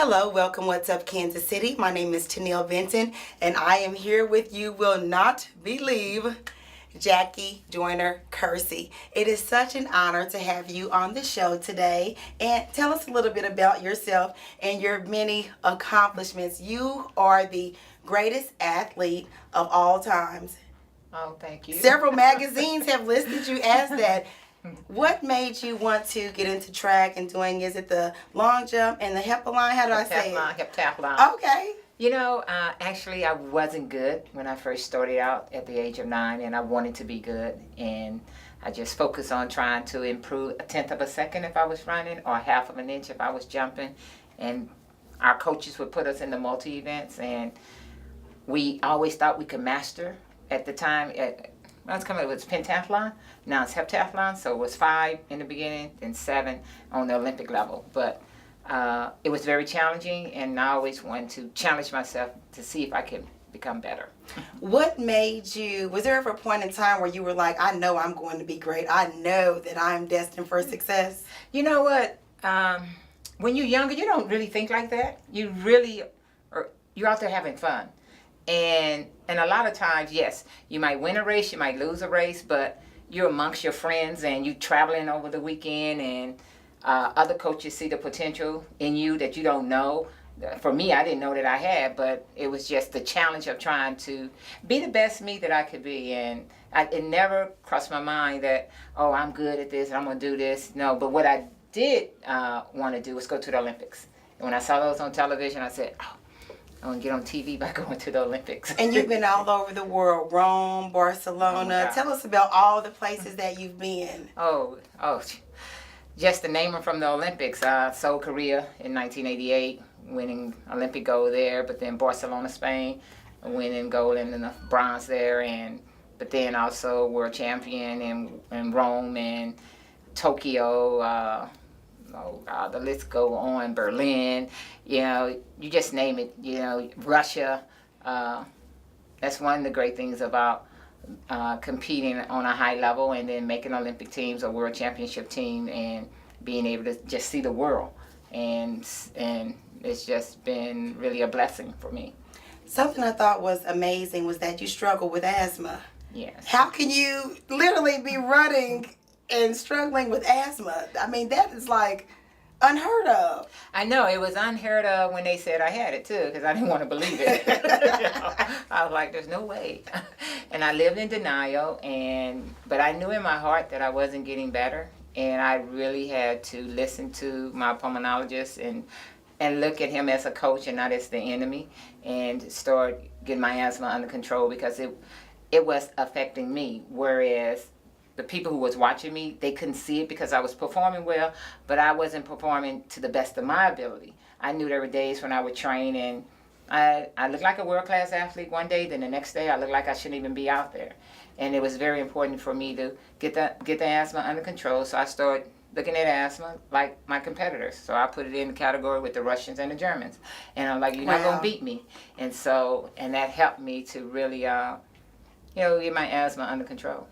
Hello, welcome. What's up, Kansas City? My name is Tennille Benton, and I am here with you will not believe Jackie Joyner-Kersey. It is such an honor to have you on the show today. And tell us a little bit about yourself and your many accomplishments. You are the greatest athlete of all times. Oh, thank you. Several magazines have listed you as that. What made you want to get into track and doing, is it the long jump and the heptathlon? How do I say it? Heptathlon. Okay. Actually, I wasn't good when I first started out at the age of 9, and I wanted to be good. And I just focused on trying to improve a tenth of a second if I was running, or half of an inch if I was jumping. And our coaches would put us in the multi-events, and we always thought we could master at the time. When I was coming, it was pentathlon. Now it's heptathlon, so it was 5 in the beginning, then 7 on the Olympic level. But it was very challenging, and I always wanted to challenge myself to see if I could become better. What made you, was there ever a point in time where you were like, I know I'm going to be great. I know that I'm destined for success? You know what? When you're younger, you don't really think like that. You're out there having fun. And a lot of times, yes, you might win a race, you might lose a race, but you're amongst your friends and you traveling over the weekend, and other coaches see the potential in you that you don't know. For me, I didn't know that I had, but it was just the challenge of trying to be the best me that I could be. And it never crossed my mind that, oh, I'm good at this and I'm going to do this. No, but what I did want to do was go to the Olympics. And when I saw those on television, I said, oh, I want to get on TV by going to the Olympics. And you've been all over the world, Rome, Barcelona. Oh, tell us about all the places that you've been. Oh, just to name them from the Olympics. Seoul, Korea in 1988, winning Olympic gold there, but then Barcelona, Spain, winning gold and then the bronze there, but then also world champion in Rome and Tokyo. The list go on, Berlin, you just name it, Russia. That's one of the great things about competing on a high level and then making Olympic teams or world championship team and being able to just see the world. And it's just been really a blessing for me. Something I thought was amazing was that you struggle with asthma. Yes. How can you literally be running and struggling with asthma? I mean, that is like unheard of. I know, it was unheard of when they said I had it too, because I didn't want to believe it. I was like, there's no way. And I lived in denial, but I knew in my heart that I wasn't getting better, and I really had to listen to my pulmonologist and look at him as a coach and not as the enemy, and start getting my asthma under control, because it was affecting me, whereas the people who was watching me, they couldn't see it because I was performing well, but I wasn't performing to the best of my ability. I knew there were days when I would train and I looked like a world-class athlete one day, then the next day I looked like I shouldn't even be out there. And it was very important for me to get the asthma under control, so I started looking at asthma like my competitors. So I put it in the category with the Russians and the Germans. And I'm like, you're not going to beat me. And that helped me to really, get my asthma under control.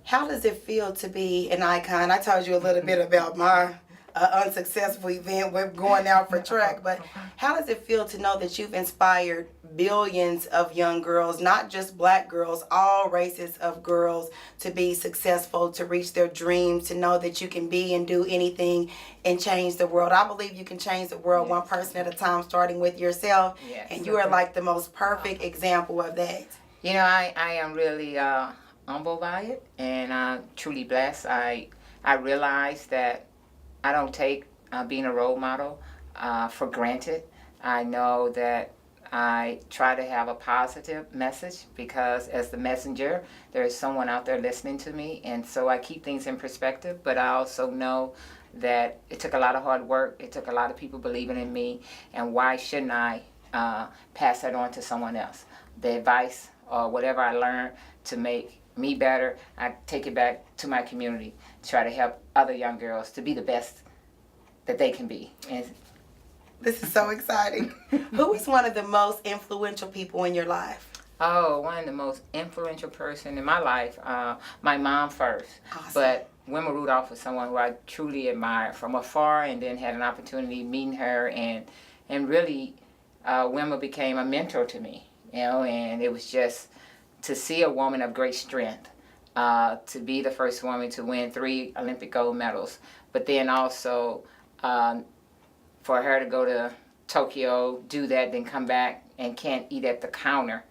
How does it feel to be an icon? I told you a little bit about my unsuccessful event with going out for track, but how does it feel to know that you've inspired billions of young girls, not just black girls, all races of girls, to be successful, to reach their dreams, to know that you can be and do anything and change the world? I believe you can change the world one person at a time, starting with yourself, and you are like the most perfect example of that. I am really humbled by it, and I'm truly blessed. I realize that I don't take being a role model for granted. I know that I try to have a positive message, because as the messenger, there is someone out there listening to me, and so I keep things in perspective. But I also know that it took a lot of hard work. It took a lot of people believing in me, and why shouldn't I pass that on to someone else? The advice or whatever I learned to make me better, I take it back to my community, try to help other young girls to be the best that they can be. And this is so exciting. Who is one of the most influential people in your life? Oh, one of the most influential person in my life, my mom first. Awesome. But Wilma Rudolph was someone who I truly admired from afar, and then had an opportunity meeting her, and And really, Wilma became a mentor to me, and it was just to see a woman of great strength, to be the first woman to win 3 Olympic gold medals, but then also for her to go to Tokyo, do that, then come back and can't eat at the counter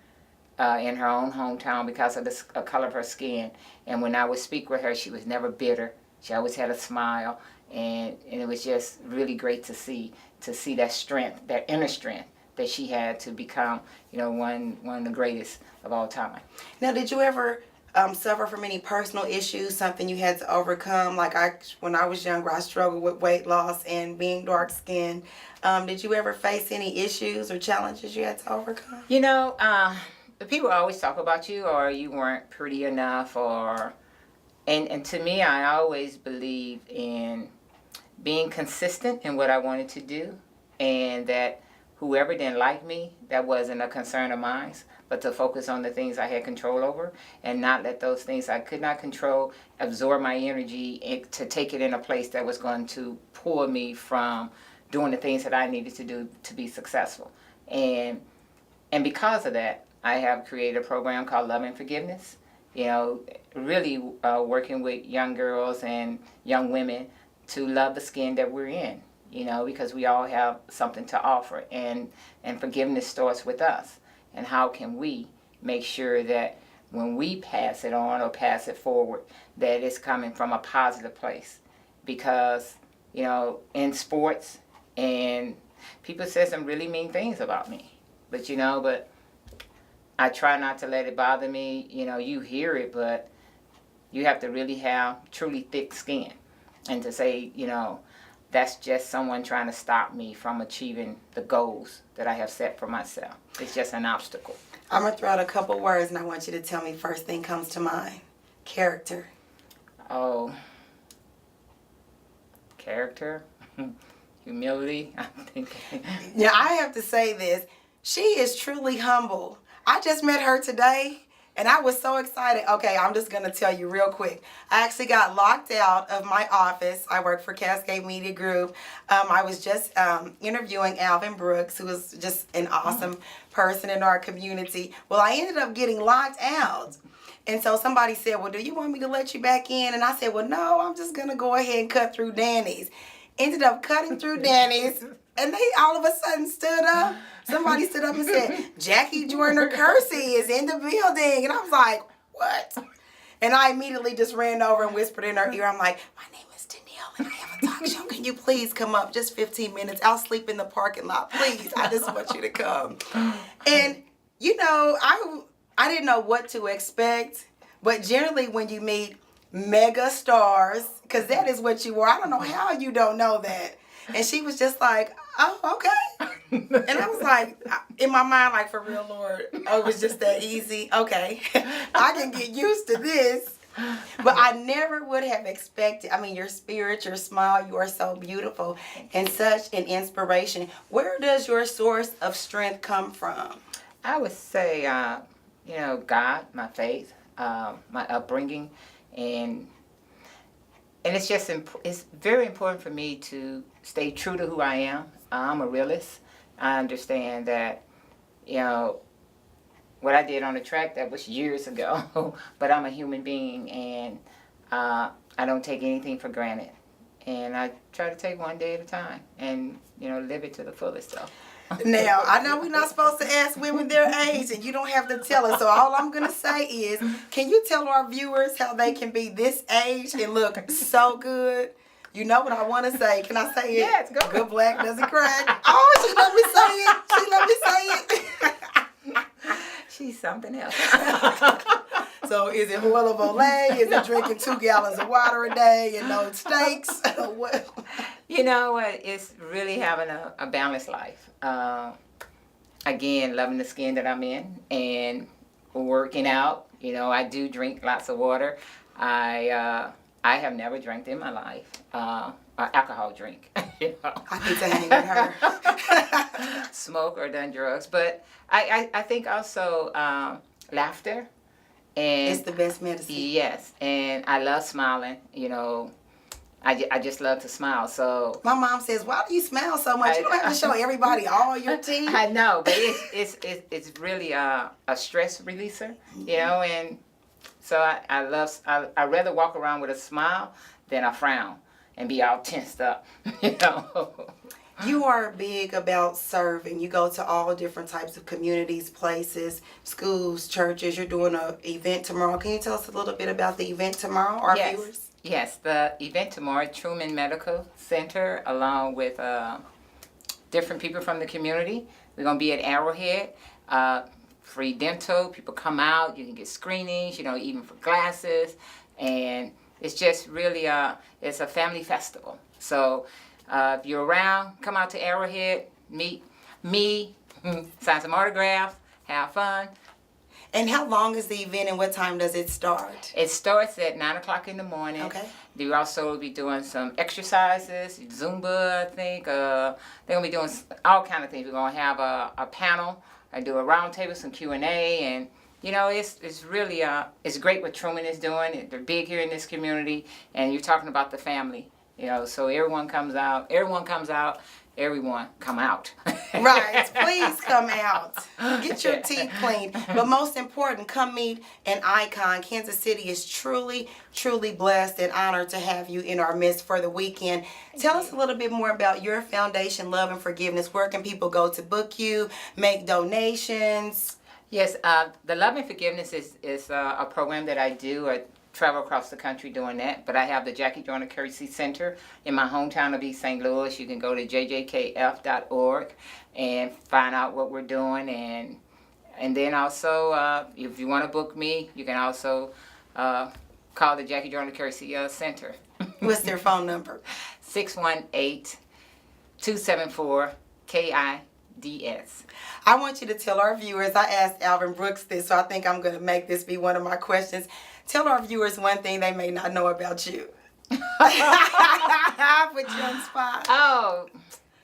in her own hometown because of the color of her skin. And when I would speak with her, she was never bitter. She always had a smile, and it was just really great to see that strength, that inner strength that she had to become, one of the greatest of all time. Now, did you ever suffer from any personal issues, something you had to overcome? Like when I was younger, I struggled with weight loss and being dark skinned. Did you ever face any issues or challenges you had to overcome? The people always talk about you, or you weren't pretty enough, and to me, I always believed in being consistent in what I wanted to do, and that whoever didn't like me, that wasn't a concern of mine, but to focus on the things I had control over and not let those things I could not control absorb my energy and to take it in a place that was going to pull me from doing the things that I needed to do to be successful. And because of that, I have created a program called Love and Forgiveness, really working with young girls and young women to love the skin that we're in, because we all have something to offer, and forgiveness starts with us. And how can we make sure that when we pass it on or pass it forward, that it's coming from a positive place? Because, in sports, and people say some really mean things about me, but I try not to let it bother me. You hear it, but you have to really have truly thick skin, and to say, that's just someone trying to stop me from achieving the goals that I have set for myself. It's just an obstacle. I'm going to throw out a couple words, and I want you to tell me first thing comes to mind. Character. Oh. Character. Humility. I think. Yeah, I have to say this. She is truly humble. I just met her today, and I was so excited. Okay, I'm just going to tell you real quick. I actually got locked out of my office. I work for Cascade Media Group. I was just interviewing Alvin Brooks, who was just an awesome person in our community. Well, I ended up getting locked out. And so somebody said, well, do you want me to let you back in? And I said, well, no, I'm just going to go ahead and cut through Danny's. Ended up cutting through Danny's, and they all of a sudden stood up. Somebody stood up and said, Jackie Joyner-Kersey is in the building. And I was like, what? And I immediately just ran over and whispered in her ear. I'm like, my name is Tennille, and I have a talk show. Can you please come up? Just 15 minutes. I'll sleep in the parking lot. Please, I just want you to come. And, I didn't know what to expect. But generally when you meet mega stars, because that is what you are. I don't know how you don't know that. And she was just like, oh, okay. And I was like, in my mind, like, for real, Lord, oh, it was just that easy. Okay, I can get used to this. But I never would have expected. I mean, your spirit, your smile, you are so beautiful and such an inspiration. Where does your source of strength come from? I would say, God, my faith, my upbringing, and it's just it's very important for me to stay true to who I am. I'm a realist. I understand that, what I did on the track, that was years ago, but I'm a human being, and I don't take anything for granted. And I try to take one day at a time and, live it to the fullest. So. Now, I know we're not supposed to ask women their age, and you don't have to tell us. So all I'm going to say is, can you tell our viewers how they can be this age and look so good? You know what I want to say. Can I say it? Yes, go. Good black doesn't crack. Oh, she let me say it. She let me say it. She's something else. So is it Huela Volée? Is it drinking 2 gallons of water a day and no steaks? What? You know what? It's really having a balanced life. Again, loving the skin that I'm in and working out. I do drink lots of water. I have never drank in my life. An alcohol drink. I need to hang with her. Smoke or done drugs. But I think also laughter. And it's the best medicine. Yes, and I love smiling. I just love to smile. So My mom says, "Why do you smile so much? You don't have to show everybody all your teeth." I know, but it's really a stress releaser, you know, and so I rather walk around with a smile than a frown and be all tensed up, you know. You are big about serving. You go to all different types of communities, places, schools, churches. You're doing an event tomorrow. Can you tell us a little bit about the event tomorrow, our viewers? Yes, the event tomorrow, Truman Medical Center, along with different people from the community. We're going to be at Arrowhead. Free dental. People come out. You can get screenings, you know, even for glasses. And it's just really, it's a family festival. So if you're around, come out to Arrowhead, meet me, sign some autographs, have fun. And how long is the event and what time does it start? It starts at 9 o'clock in the morning. Okay. We also will be doing some exercises, Zumba, I think. They're going to be doing all kind of things. We're going to have a panel and do a round table, some Q&A, and you know, it's really, it's great what Truman is doing. They're big here in this community, and you're talking about the family. You know, so everyone come out. Right, please come out. Get your teeth cleaned. But most important, come meet an icon. Kansas City is truly, truly blessed and honored to have you in our midst for the weekend. Tell us a little bit more about your foundation, Love and Forgiveness. Where can people go to book you, make donations? Yes, the Love and Forgiveness is a program that I do. I travel across the country doing that, but I have the Jackie Joyner-Kersey Center in my hometown of East St. Louis. You can go to jjkf.org and find out what we're doing, and then also if you want to book me, you can also call the Jackie Joyner-Kersey Center. What's their phone number? 618-274-KIDS. I want you to tell our viewers, I asked Alvin Brooks this, so I think I'm going to make this be one of my questions. Tell our viewers one thing they may not know about you. I put you on the spot. Oh,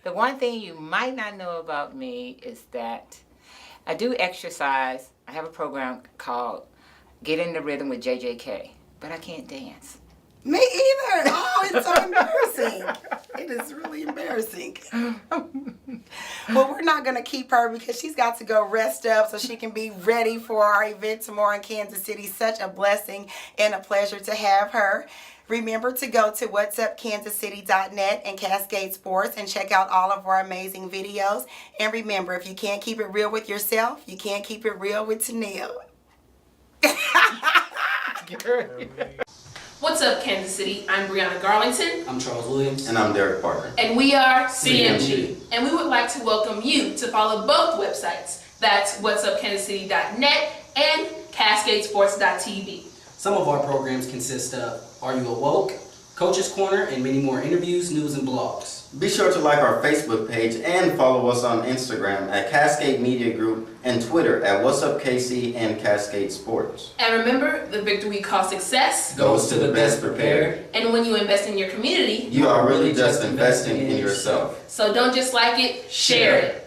the one thing you might not know about me is that I do exercise. I have a program called Get in the Rhythm with JJK, but I can't dance. Me either. Oh, it's so embarrassing. It is really embarrassing. Well, we're not going to keep her because she's got to go rest up so she can be ready for our event tomorrow in Kansas City. Such a blessing and a pleasure to have her. Remember to go to whatsupkansascity.net and Cascade Sports and check out all of our amazing videos. And remember, if you can't keep it real with yourself, you can't keep it real with Tennille. What's up, Kansas City? I'm Brianna Garlington. I'm Charles Williams. And I'm Derek Parker. And we are CMG. And we would like to welcome you to follow both websites. That's whatsupkansascity.net and cascadesports.tv. Some of our programs consist of Are You Awoke?, Coach's Corner, and many more interviews, news, and blogs. Be sure to like our Facebook page and follow us on Instagram at Cascade Media Group and Twitter at What's Up KC and Cascade Sports. And remember, the victory we call success Goes to the best prepared. And when you invest in your community, You are really just investing in yourself. So don't just like it, share it.